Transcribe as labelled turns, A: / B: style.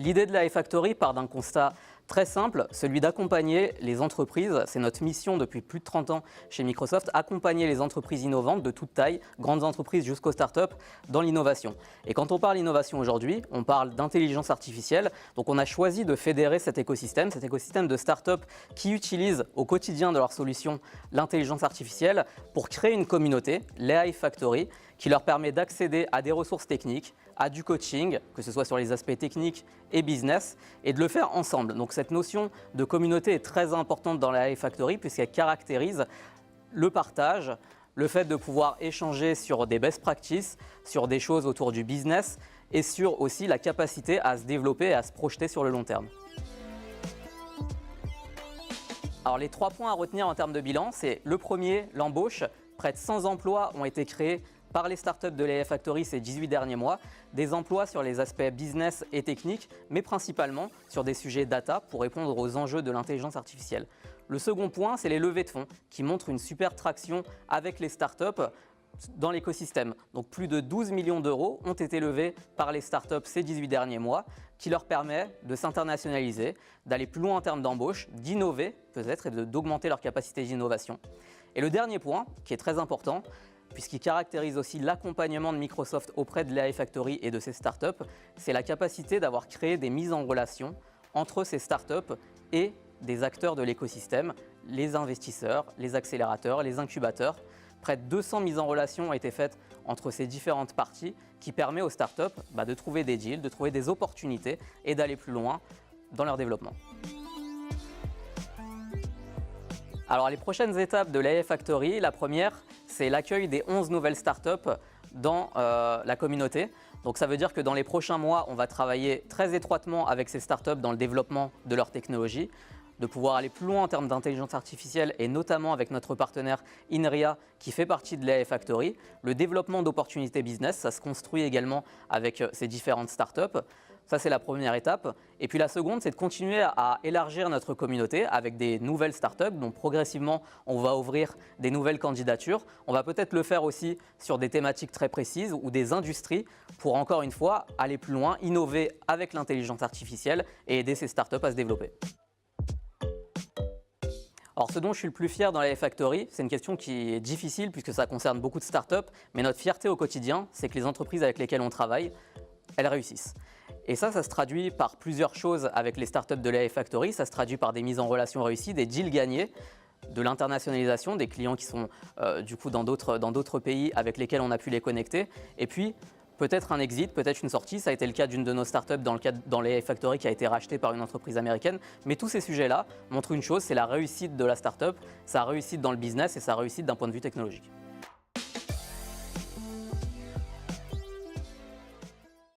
A: L'idée de la iFactory part d'un constat très simple, celui d'accompagner les entreprises. C'est notre mission depuis plus de 30 ans chez Microsoft, accompagner les entreprises innovantes de toute taille, grandes entreprises jusqu'aux startups, dans l'innovation. Et quand on parle innovation aujourd'hui, on parle d'intelligence artificielle. Donc on a choisi de fédérer cet écosystème de startups qui utilisent au quotidien de leurs solutions l'intelligence artificielle pour créer une communauté, les iFactory, qui leur permet d'accéder à des ressources techniques, à du coaching, que ce soit sur les aspects techniques et business, et de le faire ensemble. Donc cette notion de communauté est très importante dans la iFactory puisqu'elle caractérise le partage, le fait de pouvoir échanger sur des best practices, sur des choses autour du business et sur aussi la capacité à se développer et à se projeter sur le long terme. Alors les 3 points à retenir en termes de bilan, c'est le premier, l'embauche. Près de 100 emplois ont été créés par les startups de la iFactory ces 18 derniers mois, des emplois sur les aspects business et techniques, mais principalement sur des sujets data pour répondre aux enjeux de l'intelligence artificielle. Le second point, c'est les levées de fonds qui montrent une super traction avec les startups dans l'écosystème. Donc plus de 12 millions d'euros ont été levés par les startups ces 18 derniers mois, qui leur permet de s'internationaliser, d'aller plus loin en termes d'embauche, d'innover peut-être et d'augmenter leur capacité d'innovation. Et le dernier point, qui est très important, puisqu'il caractérise aussi l'accompagnement de Microsoft auprès de la iFactory et de ses startups, c'est la capacité d'avoir créé des mises en relation entre ces startups et des acteurs de l'écosystème, les investisseurs, les accélérateurs, les incubateurs. Près de 200 mises en relation ont été faites entre ces différentes parties qui permet aux startups de trouver des deals, de trouver des opportunités et d'aller plus loin dans leur développement. Alors les prochaines étapes de la iFactory, la première, c'est l'accueil des 11 nouvelles startups dans la communauté. Donc ça veut dire que dans les prochains mois, on va travailler très étroitement avec ces startups dans le développement de leur technologie, de pouvoir aller plus loin en termes d'intelligence artificielle et notamment avec notre partenaire INRIA qui fait partie de la iFactory. Le développement d'opportunités business, ça se construit également avec ces différentes startups. Ça, c'est la première étape. Et puis la seconde, c'est de continuer à élargir notre communauté avec des nouvelles startups. Donc progressivement, on va ouvrir des nouvelles candidatures. On va peut-être le faire aussi sur des thématiques très précises ou des industries pour, encore une fois, aller plus loin, innover avec l'intelligence artificielle et aider ces startups à se développer. Alors, ce dont je suis le plus fier dans la iFactory, c'est une question qui est difficile puisque ça concerne beaucoup de startups, mais notre fierté au quotidien, c'est que les entreprises avec lesquelles on travaille, elles réussissent. Et ça se traduit par plusieurs choses avec les startups de la iFactory. Ça se traduit par des mises en relation réussies, des deals gagnés, de l'internationalisation, des clients qui sont du coup dans d'autres pays avec lesquels on a pu les connecter. Et puis, peut-être un exit, peut-être une sortie. Ça a été le cas d'une de nos startups dans la iFactory qui a été rachetée par une entreprise américaine. Mais tous ces sujets-là montrent une chose, c'est la réussite de la startup, sa réussite dans le business et sa réussite d'un point de vue technologique.